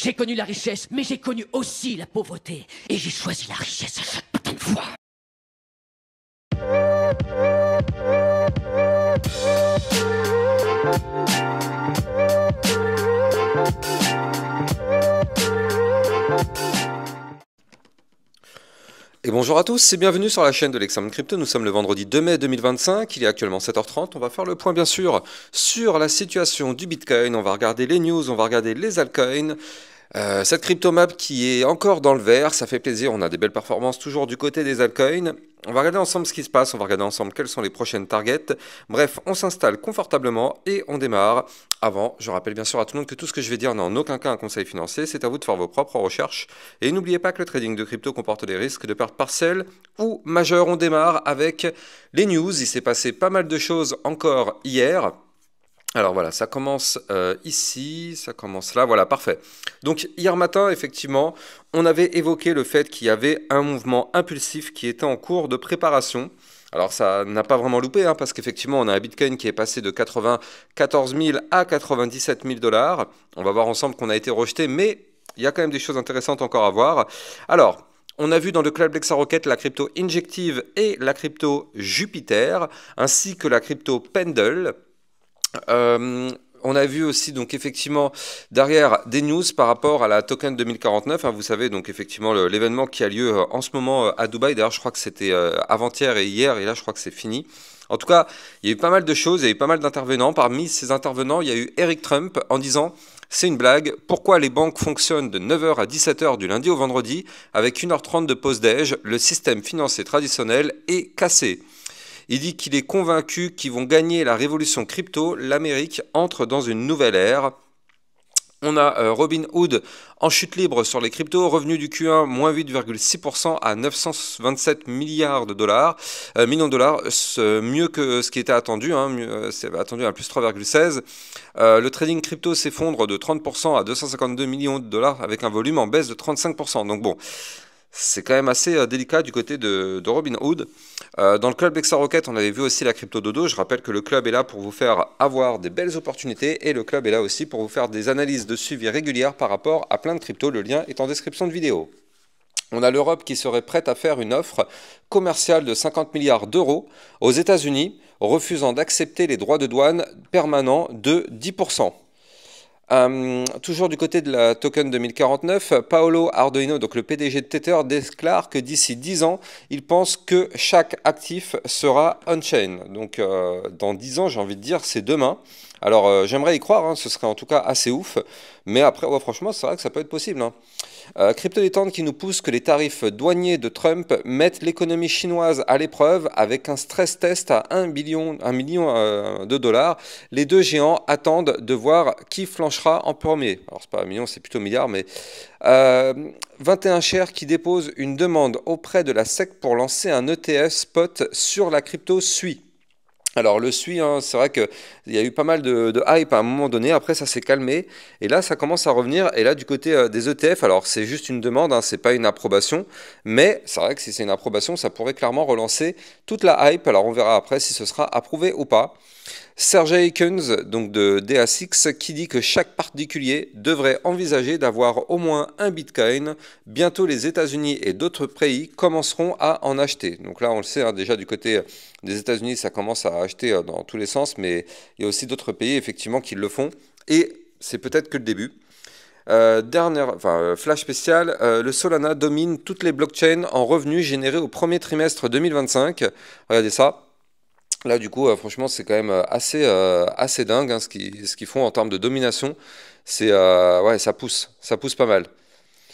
J'ai connu la richesse, mais j'ai connu aussi la pauvreté. Et j'ai choisi la richesse à chaque putain de fois. Et bonjour à tous et bienvenue sur la chaîne de l'Examen Crypto. Nous sommes le vendredi 2 mai 2025, il est actuellement 7h30. On va faire le point bien sûr sur la situation du Bitcoin. On va regarder les news, on va regarder les altcoins. Cette crypto map qui est encore dans le vert, ça fait plaisir, on a des belles performances toujours du côté des altcoins. On va regarder ensemble ce qui se passe, on va regarder ensemble quelles sont les prochaines targets. Bref, on s'installe confortablement et on démarre. Avant, je rappelle bien sûr à tout le monde que tout ce que je vais dire n'est en aucun cas un conseil financier, c'est à vous de faire vos propres recherches. Et n'oubliez pas que le trading de crypto comporte des risques de perte partielle ou majeure. On démarre avec les news, il s'est passé pas mal de choses encore hier. Alors voilà, ça commence ici, ça commence là, voilà, parfait. Donc hier matin, effectivement, on avait évoqué le fait qu'il y avait un mouvement impulsif qui était en cours de préparation. Alors ça n'a pas vraiment loupé, hein, parce qu'effectivement, on a un Bitcoin qui est passé de 94 000 à 97 000 $. On va voir ensemble qu'on a été rejeté, mais il y a quand même des choses intéressantes encore à voir. Alors, on a vu dans le Club Lexarocket la crypto Injective et la crypto Jupiter, ainsi que la crypto Pendle. On a vu aussi donc effectivement derrière des news par rapport à la token 2049, hein, vous savez donc effectivement l'événement qui a lieu en ce moment à Dubaï. D'ailleurs je crois que c'était avant-hier et hier, et là je crois que c'est fini. En tout cas, il y a eu pas mal de choses, il y a eu pas mal d'intervenants. Parmi ces intervenants, il y a eu Eric Trump en disant: c'est une blague, pourquoi les banques fonctionnent de 9h à 17h du lundi au vendredi avec 1h30 de pause déj, le système financier traditionnel est cassé. Il dit qu'il est convaincu qu'ils vont gagner la révolution crypto, l'Amérique entre dans une nouvelle ère. On a Robinhood en chute libre sur les cryptos, revenu du Q1 moins 8,6% à 927 millions de dollars, mieux que ce qui était attendu, hein, c'est attendu à plus 3,16. Le trading crypto s'effondre de 30% à 252 millions de dollars avec un volume en baisse de 35%. Donc bon, c'est quand même assez délicat du côté de Robinhood. Dans le club Lexarocket, on avait vu aussi la crypto dodo. Je rappelle que le club est là pour vous faire avoir des belles opportunités et le club est là aussi pour vous faire des analyses de suivi régulières par rapport à plein de cryptos. Le lien est en description de vidéo. On a l'Europe qui serait prête à faire une offre commerciale de 50 milliards d'euros aux États-Unis, refusant d'accepter les droits de douane permanents de 10%. Toujours du côté de la token 2049, Paolo Ardoino, donc le PDG de Tether, déclare que d'ici 10 ans, il pense que chaque actif sera on-chain. Donc dans 10 ans, j'ai envie de dire, c'est demain. Alors j'aimerais y croire, hein, ce serait en tout cas assez ouf, mais après, ouais, franchement, c'est vrai que ça peut être possible, hein. Crypto Détente qui nous pousse que les tarifs douaniers de Trump mettent l'économie chinoise à l'épreuve avec un stress test à 1 million de dollars. Les deux géants attendent de voir qui flanchera en premier. Alors c'est pas 1 million, c'est plutôt milliard, mais 21 shares qui déposent une demande auprès de la SEC pour lancer un ETF spot sur la crypto SUI. Alors le SUI, hein, c'est vrai qu'il y a eu pas mal de hype à un moment donné, après ça s'est calmé, et là ça commence à revenir, et là du côté des ETF, alors c'est juste une demande, hein, c'est pas une approbation, mais c'est vrai que si c'est une approbation, ça pourrait clairement relancer toute la hype, alors on verra après si ce sera approuvé ou pas. Sergey Ekens, donc de DA6, qui dit que chaque particulier devrait envisager d'avoir au moins un Bitcoin. Bientôt, les États-Unis et d'autres pays commenceront à en acheter. Donc là, on le sait, hein, déjà du côté des États-Unis, ça commence à acheter dans tous les sens, mais il y a aussi d'autres pays, effectivement, qui le font. Et c'est peut-être que le début. Flash spécial, le Solana domine toutes les blockchains en revenus générés au premier trimestre 2025. Regardez ça. Là, du coup, franchement, c'est quand même assez dingue, hein, ce qu'ils font en termes de domination. C'est ouais, ça pousse pas mal.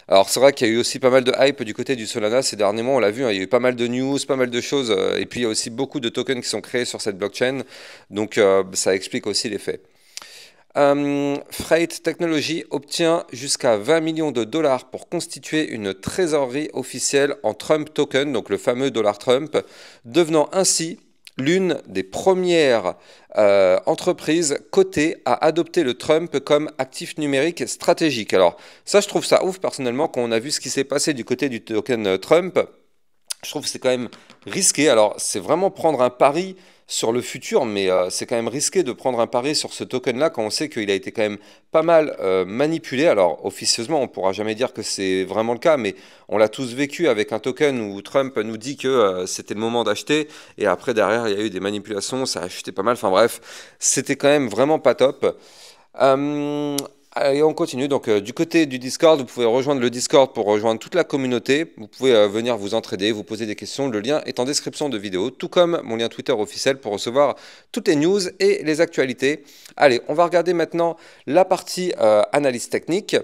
Alors, c'est vrai qu'il y a eu aussi pas mal de hype du côté du Solana ces derniers mois, on l'a vu, hein, il y a eu pas mal de news, pas mal de choses, et puis il y a aussi beaucoup de tokens qui sont créés sur cette blockchain, donc ça explique aussi les faits. Freight Technology obtient jusqu'à 20 millions de dollars pour constituer une trésorerie officielle en Trump Token, donc le fameux dollar Trump, devenant ainsi l'une des premières entreprises cotées à adopter le Trump comme actif numérique stratégique. Alors ça, je trouve ça ouf personnellement quand on a vu ce qui s'est passé du côté du token Trump. Je trouve que c'est quand même risqué. Alors, c'est vraiment prendre un pari sur le futur, mais c'est quand même risqué de prendre un pari sur ce token-là quand on sait qu'il a été quand même pas mal manipulé. Alors, officieusement, on ne pourra jamais dire que c'est vraiment le cas, mais on l'a tous vécu avec un token où Trump nous dit que c'était le moment d'acheter, et après, derrière, il y a eu des manipulations, ça a chuté pas mal. Enfin bref, c'était quand même vraiment pas top. Euh, Allez, on continue. Donc, du côté du Discord, vous pouvez rejoindre le Discord pour rejoindre toute la communauté. Vous pouvez venir vous entraider, vous poser des questions. Le lien est en description de vidéo, tout comme mon lien Twitter officiel pour recevoir toutes les news et les actualités. Allez, on va regarder maintenant la partie analyse technique.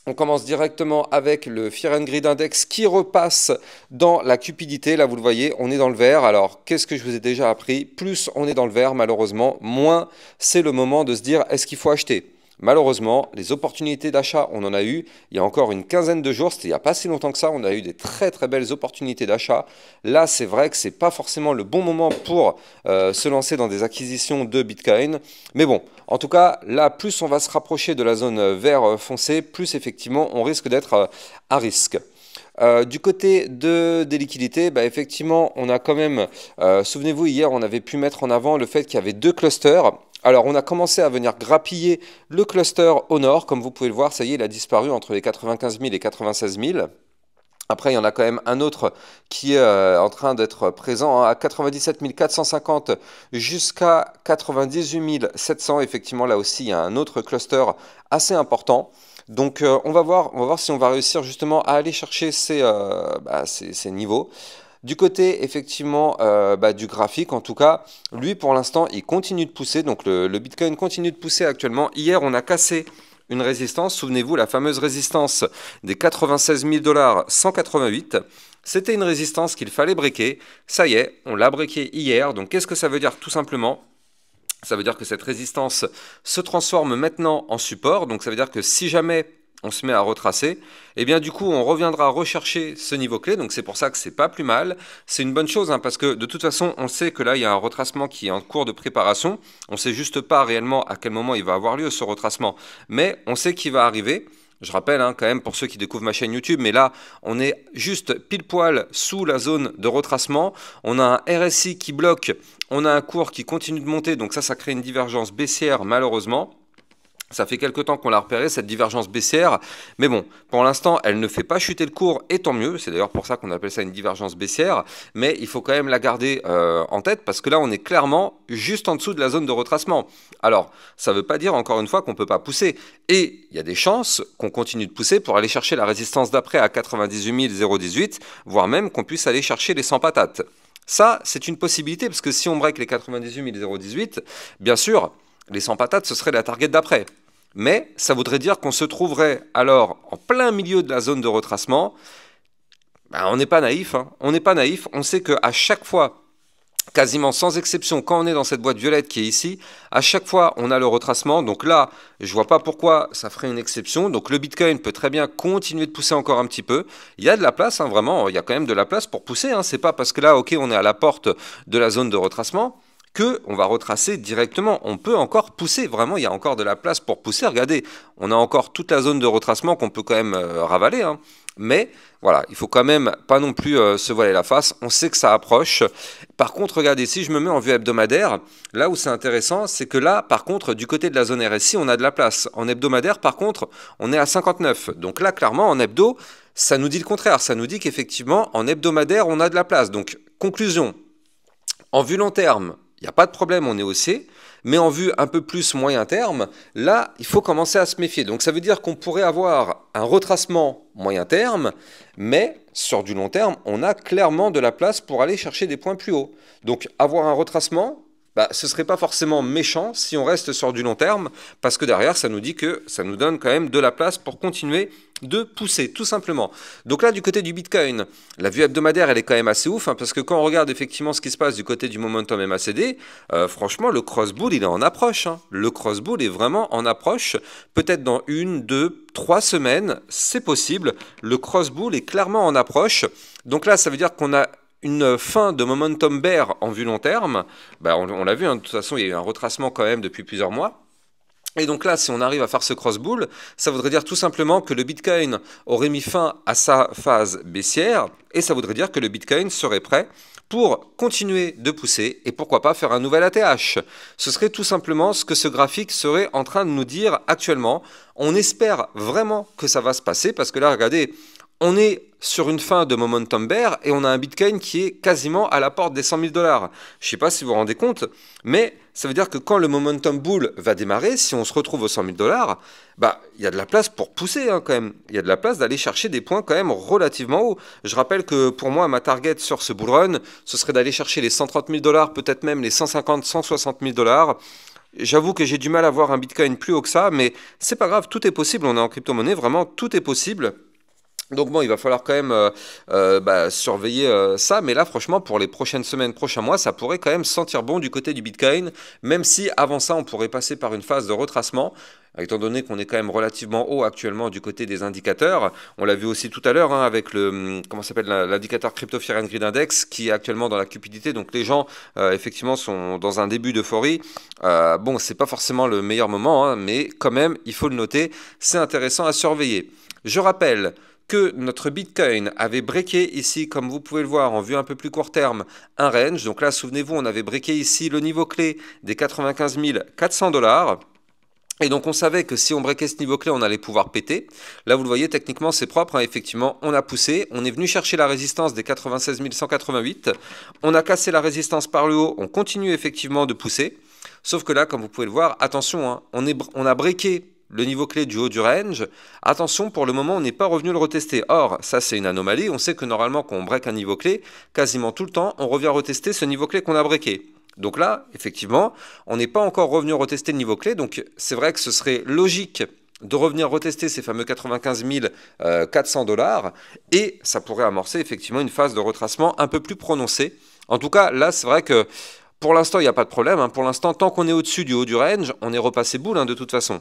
On commence directement avec le Fear and Greed Index qui repasse dans la cupidité. Là, vous le voyez, on est dans le vert. Alors, qu'est-ce que je vous ai déjà appris? Plus on est dans le vert, malheureusement, moins c'est le moment de se dire est-ce qu'il faut acheter? Malheureusement, les opportunités d'achat, on en a eu il y a encore une quinzaine de jours, c'était il n'y a pas si longtemps que ça, on a eu des très très belles opportunités d'achat. Là, c'est vrai que ce n'est pas forcément le bon moment pour se lancer dans des acquisitions de Bitcoin. Mais bon, en tout cas, là, plus on va se rapprocher de la zone vert foncé, plus effectivement on risque d'être à risque. Du côté des liquidités, bah, effectivement, on a quand même, souvenez-vous, hier, on avait pu mettre en avant le fait qu'il y avait deux clusters. Alors, on a commencé à venir grappiller le cluster au nord. Comme vous pouvez le voir, ça y est, il a disparu entre les 95 000 et 96 000. Après, il y en a quand même un autre qui est en train d'être présent à 97 450 jusqu'à 98 700. Effectivement, là aussi, il y a un autre cluster assez important. Donc, on va voir si on va réussir justement à aller chercher ces niveaux. Du côté effectivement du graphique, en tout cas, lui pour l'instant il continue de pousser, donc le Bitcoin continue de pousser actuellement. Hier on a cassé une résistance, souvenez-vous la fameuse résistance des 96 000 $ 188. C'était une résistance qu'il fallait breaker, ça y est, on l'a breaké hier, donc qu'est-ce que ça veut dire tout simplement? Ça veut dire que cette résistance se transforme maintenant en support, donc ça veut dire que si jamais on se met à retracer, et bien du coup on reviendra rechercher ce niveau clé, donc c'est pour ça que c'est pas plus mal, c'est une bonne chose, hein, parce que de toute façon on sait que là il y a un retracement qui est en cours de préparation, on sait juste pas réellement à quel moment il va avoir lieu ce retracement, mais on sait qu'il va arriver. Je rappelle hein, quand même pour ceux qui découvrent ma chaîne YouTube, mais là on est juste pile poil sous la zone de retracement, on a un RSI qui bloque, on a un cours qui continue de monter, donc ça crée une divergence baissière malheureusement. Ça fait quelque temps qu'on l'a repéré, cette divergence baissière, mais bon, pour l'instant, elle ne fait pas chuter le cours, et tant mieux, c'est d'ailleurs pour ça qu'on appelle ça une divergence baissière, mais il faut quand même la garder en tête, parce que là, on est clairement juste en dessous de la zone de retracement. Alors, ça ne veut pas dire, encore une fois, qu'on ne peut pas pousser, et il y a des chances qu'on continue de pousser pour aller chercher la résistance d'après à 98 018, voire même qu'on puisse aller chercher les 100 patates. Ça, c'est une possibilité, parce que si on break les 98 018, bien sûr, les 100 patates, ce serait la target d'après. Mais ça voudrait dire qu'on se trouverait alors en plein milieu de la zone de retracement. Ben, on n'est pas naïf, hein. On n'est pas naïf. On sait qu'à chaque fois, quasiment sans exception, quand on est dans cette boîte violette qui est ici, à chaque fois, on a le retracement. Donc là, je ne vois pas pourquoi ça ferait une exception. Donc le Bitcoin peut très bien continuer de pousser encore un petit peu. Il y a de la place, hein, vraiment. Il y a quand même de la place pour pousser. Hein. C'est pas parce que là, ok, on est à la porte de la zone de retracement qu'on va retracer directement. On peut encore pousser, vraiment, il y a encore de la place pour pousser. Regardez, on a encore toute la zone de retracement qu'on peut quand même ravaler. Hein. Mais voilà, il faut quand même pas non plus se voiler la face. On sait que ça approche. Par contre, regardez, si je me mets en vue hebdomadaire, là où c'est intéressant, c'est que là, par contre, du côté de la zone RSI, on a de la place. En hebdomadaire, par contre, on est à 59. Donc là, clairement, en hebdo, ça nous dit le contraire. Ça nous dit qu'effectivement, en hebdomadaire, on a de la place. Donc, conclusion, en vue long terme, il n'y a pas de problème, on est haussier, mais en vue un peu plus moyen terme, là, il faut commencer à se méfier. Donc ça veut dire qu'on pourrait avoir un retracement moyen terme, mais sur du long terme, on a clairement de la place pour aller chercher des points plus hauts. Donc avoir un retracement, ce ne serait pas forcément méchant si on reste sur du long terme, parce que derrière, ça nous dit que ça nous donne quand même de la place pour continuer de pousser, tout simplement. Donc là, du côté du Bitcoin, la vue hebdomadaire, elle est quand même assez ouf, hein, parce que quand on regarde effectivement ce qui se passe du côté du momentum MACD, franchement, le cross-bull, il est en approche. Hein. Le cross-bull est vraiment en approche. Peut-être dans 1, 2, 3 semaines, c'est possible. Le cross-bull est clairement en approche. Donc là, ça veut dire qu'on a une fin de momentum bear en vue long terme. On l'a vu, hein, de toute façon, il y a eu un retracement quand même depuis plusieurs mois. Et donc là, si on arrive à faire ce cross-bull, ça voudrait dire tout simplement que le Bitcoin aurait mis fin à sa phase baissière et ça voudrait dire que le Bitcoin serait prêt pour continuer de pousser et pourquoi pas faire un nouvel ATH. Ce serait tout simplement ce que ce graphique serait en train de nous dire actuellement. On espère vraiment que ça va se passer parce que là, regardez, on est sur une fin de momentum bear et on a un Bitcoin qui est quasiment à la porte des 100 000 $. Je ne sais pas si vous vous rendez compte, mais ça veut dire que quand le momentum bull va démarrer, si on se retrouve aux 100 000 $, bah, il y a de la place pour pousser quand même. Il y a de la place d'aller chercher des points quand même relativement hauts. Je rappelle que pour moi, ma target sur ce bull run, ce serait d'aller chercher les 130 000 $, peut-être même les 150, 160 000 $. J'avoue que j'ai du mal à voir un Bitcoin plus haut que ça, mais c'est pas grave, tout est possible. On est en crypto-monnaie, vraiment, tout est possible. Donc bon, il va falloir quand même surveiller ça, mais là franchement pour les prochaines semaines, prochains mois, ça pourrait quand même sentir bon du côté du Bitcoin, même si avant ça on pourrait passer par une phase de retracement, étant donné qu'on est quand même relativement haut actuellement du côté des indicateurs. On l'a vu aussi tout à l'heure avec le comment s'appelle l'indicateur Crypto Fear and Greed Index qui est actuellement dans la cupidité, donc les gens effectivement sont dans un début d'euphorie. Bon, c'est pas forcément le meilleur moment, mais quand même il faut le noter, c'est intéressant à surveiller. Je rappelle que notre Bitcoin avait breaké ici, comme vous pouvez le voir, en vue un peu plus court terme, un range. Donc là, souvenez-vous, on avait breaké ici le niveau clé des 95 400 $. Et donc on savait que si on breakait ce niveau clé, on allait pouvoir péter. Là, vous le voyez, techniquement, c'est propre. Effectivement, on a poussé. On est venu chercher la résistance des 96 188. On a cassé la résistance par le haut. On continue effectivement de pousser. Sauf que là, comme vous pouvez le voir, attention, on a breaké le niveau clé du haut du range. Attention, pour le moment, on n'est pas revenu le retester. Or, ça, c'est une anomalie. On sait que normalement, quand on break un niveau clé, quasiment tout le temps, on revient retester ce niveau clé qu'on a breaké. Donc là, effectivement, on n'est pas encore revenu retester le niveau clé. Donc, c'est vrai que ce serait logique de revenir retester ces fameux 95 400 $. Et ça pourrait amorcer effectivement une phase de retracement un peu plus prononcée. En tout cas, là, c'est vrai que pour l'instant, il n'y a pas de problème. Pour l'instant, tant qu'on est au-dessus du haut du range, on est repassé boule de toute façon.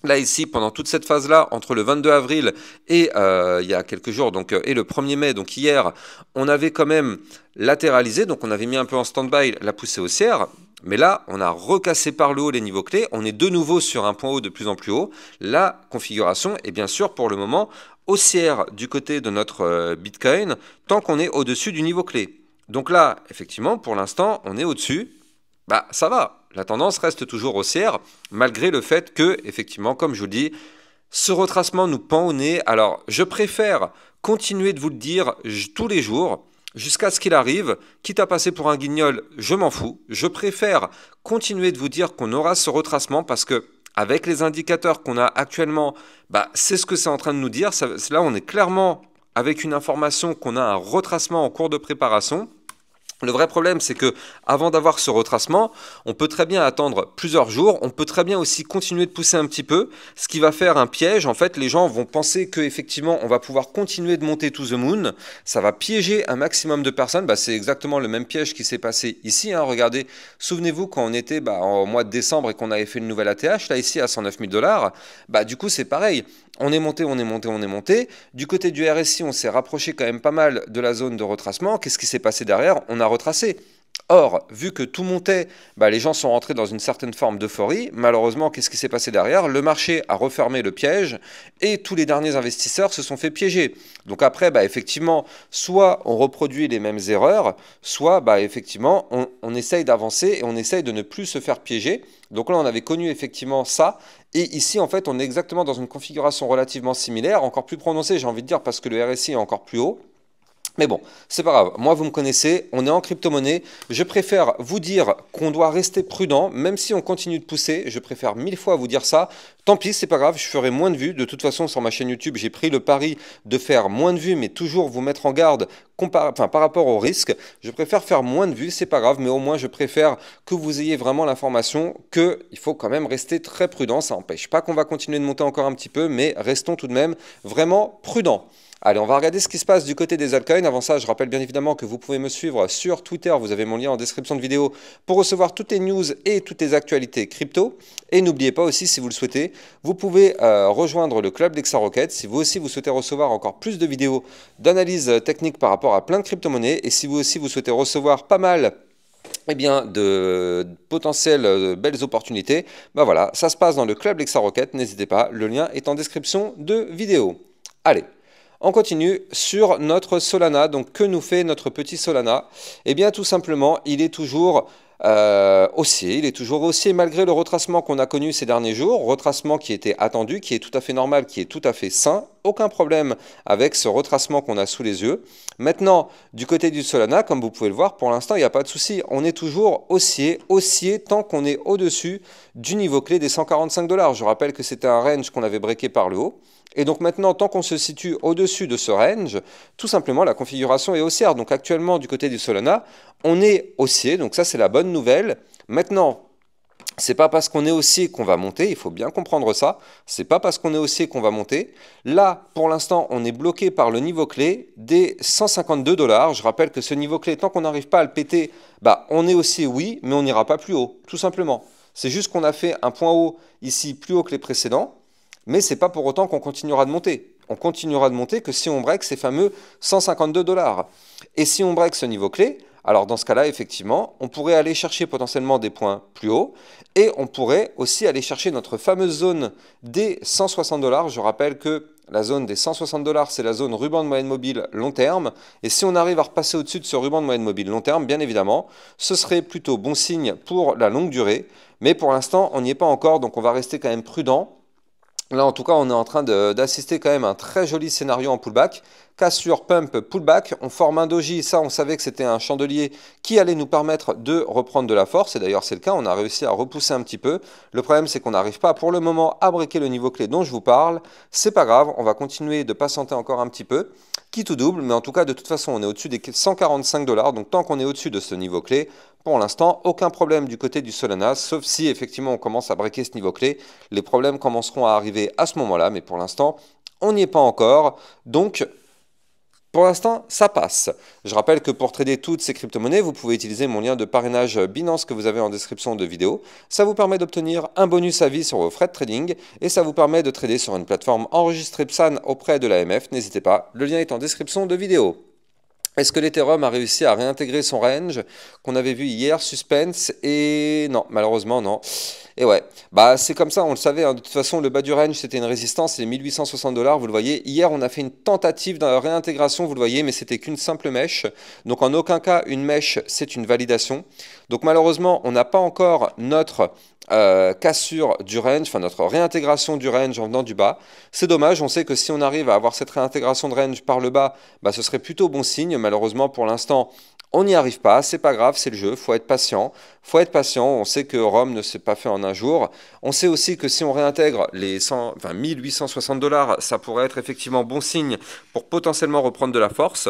Là ici, pendant toute cette phase-là, entre le 22 avril et il y a quelques jours, donc, et le 1er mai, donc hier, on avait quand même latéralisé, donc on avait mis un peu en stand-by la poussée haussière, mais là, on a recassé par le haut les niveaux clés, on est de nouveau sur un point haut de plus en plus haut. La configuration est bien sûr pour le moment haussière du côté de notre Bitcoin, tant qu'on est au-dessus du niveau clé. Donc là, effectivement, pour l'instant, on est au-dessus, bah ça va. La tendance reste toujours haussière, malgré le fait que, effectivement, comme je vous le dis, ce retracement nous pend au nez. Alors, je préfère continuer de vous le dire tous les jours, jusqu'à ce qu'il arrive. Quitte à passer pour un guignol, je m'en fous. Je préfère continuer de vous dire qu'on aura ce retracement parce que, avec les indicateurs qu'on a actuellement, c'est ce que c'est en train de nous dire. Là, on est clairement avec une information qu'on a un retracement en cours de préparation. Le vrai problème, c'est que avant d'avoir ce retracement, on peut très bien attendre plusieurs jours, on peut très bien aussi continuer de pousser un petit peu, ce qui va faire un piège. En fait, les gens vont penser qu'effectivement, on va pouvoir continuer de monter to the moon, ça va piéger un maximum de personnes. C'est exactement le même piège qui s'est passé ici. Regardez, souvenez-vous quand on était en mois de décembre et qu'on avait fait une nouvelle ATH, là ici à 109 000 $, du coup c'est pareil. On est monté, on est monté, on est monté. Du côté du RSI, on s'est rapproché quand même pas mal de la zone de retracement. Qu'est-ce qui s'est passé derrière? On a retracé. Or, vu que tout montait, les gens sont rentrés dans une certaine forme d'euphorie. Malheureusement, qu'est-ce qui s'est passé derrière? Le marché a refermé le piège et tous les derniers investisseurs se sont fait piéger. Donc après, effectivement, soit on reproduit les mêmes erreurs, soit effectivement, on essaye d'avancer et on essaye de ne plus se faire piéger. Donc là, on avait connu effectivement ça. Et ici, en fait, on est exactement dans une configuration relativement similaire, encore plus prononcée, j'ai envie de dire, parce que le RSI est encore plus haut. Mais bon, c'est pas grave. Moi, vous me connaissez, on est en crypto-monnaie. Je préfère vous dire qu'on doit rester prudent, même si on continue de pousser. Je préfère 1000 fois vous dire ça. Tant pis, c'est pas grave, je ferai moins de vues. De toute façon, sur ma chaîne YouTube, j'ai pris le pari de faire moins de vues, mais toujours vous mettre en garde par rapport au risque. Je préfère faire moins de vues, c'est pas grave, mais au moins, je préfère que vous ayez vraiment l'information qu'il faut quand même rester très prudent. Ça n'empêche pas qu'on va continuer de monter encore un petit peu, mais restons tout de même vraiment prudents. Allez, on va regarder ce qui se passe du côté des altcoins. Avant ça, je rappelle bien évidemment que vous pouvez me suivre sur Twitter. Vous avez mon lien en description de vidéo pour recevoir toutes les news et toutes les actualités crypto. Et n'oubliez pas aussi, si vous le souhaitez, vous pouvez rejoindre le club d'Exarocket. Si vous aussi vous souhaitez recevoir encore plus de vidéos d'analyse technique par rapport à plein de crypto-monnaies. Et si vous aussi vous souhaitez recevoir pas mal eh bien, de potentielles belles opportunités, bah voilà, ça se passe dans le club Lexa Rocket, n'hésitez pas, le lien est en description de vidéo. Allez, on continue sur notre Solana. Donc, que nous fait notre petit Solana? Eh bien, tout simplement, il est toujours haussier. Il est toujours haussier malgré le retracement qu'on a connu ces derniers jours. Retracement qui était attendu, qui est tout à fait normal, qui est tout à fait sain. Aucun problème avec ce retracement qu'on a sous les yeux. Maintenant, du côté du Solana, comme vous pouvez le voir, pour l'instant, il n'y a pas de souci. On est toujours haussier tant qu'on est au-dessus du niveau clé des 145 $. Je rappelle que c'était un range qu'on avait breaké par le haut. Et donc maintenant, tant qu'on se situe au-dessus de ce range, tout simplement, la configuration est haussière. Donc actuellement, du côté du Solana, on est haussier. Donc ça, c'est la bonne nouvelle. Maintenant, c'est pas parce qu'on est haussier qu'on va monter, il faut bien comprendre ça. C'est pas parce qu'on est haussier qu'on va monter. Là, pour l'instant, on est bloqué par le niveau clé des 152 $. Je rappelle que ce niveau clé, tant qu'on n'arrive pas à le péter, bah, on est haussier, oui, mais on n'ira pas plus haut, tout simplement. C'est juste qu'on a fait un point haut ici plus haut que les précédents. Mais ce n'est pas pour autant qu'on continuera de monter. On continuera de monter que si on break ces fameux 152 $. Et si on break ce niveau clé, alors dans ce cas-là, effectivement, on pourrait aller chercher potentiellement des points plus hauts et on pourrait aussi aller chercher notre fameuse zone des 160 $. Je rappelle que la zone des 160 $, c'est la zone ruban de moyenne mobile long terme. Et si on arrive à repasser au-dessus de ce ruban de moyenne mobile long terme, bien évidemment, ce serait plutôt bon signe pour la longue durée. Mais pour l'instant, on n'y est pas encore, donc on va rester quand même prudent. Là, en tout cas, on est en train d'assister quand même à un très joli scénario en pullback. Cassure, pump, pullback. On forme un doji. Ça, on savait que c'était un chandelier qui allait nous permettre de reprendre de la force. Et d'ailleurs, c'est le cas. On a réussi à repousser un petit peu. Le problème, c'est qu'on n'arrive pas pour le moment à breaker le niveau clé dont je vous parle. C'est pas grave. On va continuer de patienter encore un petit peu. Qui tout double. Mais en tout cas, de toute façon, on est au-dessus des 145 $. Donc, tant qu'on est au-dessus de ce niveau clé, pour l'instant, aucun problème du côté du Solana, sauf si effectivement on commence à breaker ce niveau clé. Les problèmes commenceront à arriver à ce moment-là, mais pour l'instant, on n'y est pas encore. Donc, pour l'instant, ça passe. Je rappelle que pour trader toutes ces crypto-monnaies, vous pouvez utiliser mon lien de parrainage Binance que vous avez en description de vidéo. Ça vous permet d'obtenir un bonus à vie sur vos frais de trading et ça vous permet de trader sur une plateforme enregistrée PSAN auprès de l'AMF. N'hésitez pas, le lien est en description de vidéo. Est-ce que l'Ethereum a réussi à réintégrer son range qu'on avait vu hier, suspense? Et non, malheureusement non. Et ouais, bah c'est comme ça, on le savait, hein. De toute façon le bas du range c'était une résistance, c'est les 1860 $, vous le voyez. Hier on a fait une tentative de réintégration, vous le voyez, mais c'était qu'une simple mèche. Donc en aucun cas une mèche c'est une validation. Donc malheureusement on n'a pas encore notre cassure du range, enfin notre réintégration du range en venant du bas. C'est dommage, on sait que si on arrive à avoir cette réintégration de range par le bas, bah, ce serait plutôt bon signe. Malheureusement pour l'instant, on n'y arrive pas, c'est pas grave, c'est le jeu, faut être patient. Faut être patient, on sait que Rome ne s'est pas fait en un jour. On sait aussi que si on réintègre les 1860 $, ça pourrait être effectivement bon signe pour potentiellement reprendre de la force.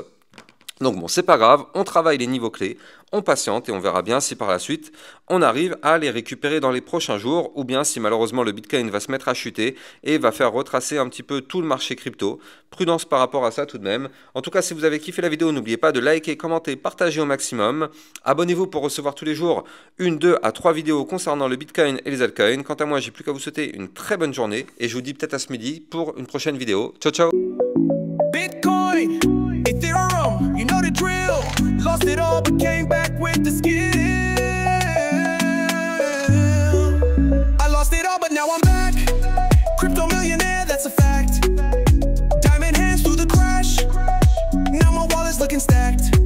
Donc bon, c'est pas grave, on travaille les niveaux clés, on patiente et on verra bien si par la suite on arrive à les récupérer dans les prochains jours ou bien si malheureusement le Bitcoin va se mettre à chuter et va faire retracer un petit peu tout le marché crypto. Prudence par rapport à ça tout de même. En tout cas, si vous avez kiffé la vidéo, n'oubliez pas de liker, commenter, partager au maximum. Abonnez-vous pour recevoir tous les jours 1, 2 à 3 vidéos concernant le Bitcoin et les altcoins. Quant à moi, j'ai plus qu'à vous souhaiter une très bonne journée et je vous dis peut-être à ce midi pour une prochaine vidéo. Ciao ciao. Bitcoin, Ethereum, you know the drill. Lost it all but came back with the skill. I lost it all but now I'm back. Crypto millionaire, that's a fact. Diamond hands through the crash. Now my wallet's looking stacked.